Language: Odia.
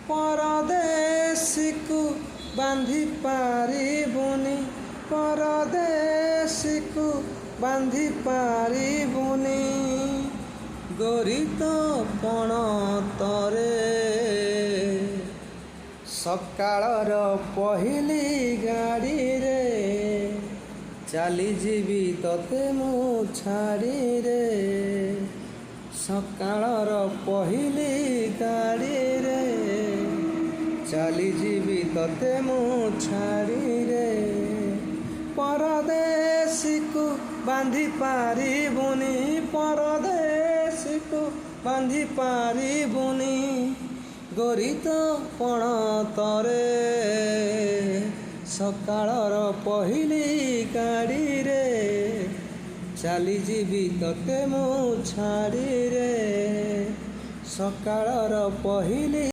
ପରଦେଶୀକୁ ବାନ୍ଧି ପାରିବୁନି, ପରଦେଶୀକୁ ବାନ୍ଧି ପାରିବୁନି। ଗୋରି ତୋ ପଣତରେ ସକାଳର ପହିଲି ଗାଡ଼ିରେ ଚାଲିଯିବି ତତେ ମୁଁ ଛାଡ଼ିରେ। ସକାଳର ପହିଲି ଗାଡ଼ିରେ ଚାଲିଯିବି ତତେ ମୁଁ ଛାଡ଼ିରେ। ପରଦେଶୀକୁ ବାନ୍ଧି ପାରିବୁନି, ପରଦେଶୀକୁ ବାନ୍ଧି ପାରିବୁନି। ଗୋରି ତୋ ପଣତରେ ସକାଳର ପହିଲି ଗାଡ଼ିରେ ଚାଲିଯିବି ତତେ ମୁଁ ଛାଡ଼ିରେ। ସକାଳର ପହିଲି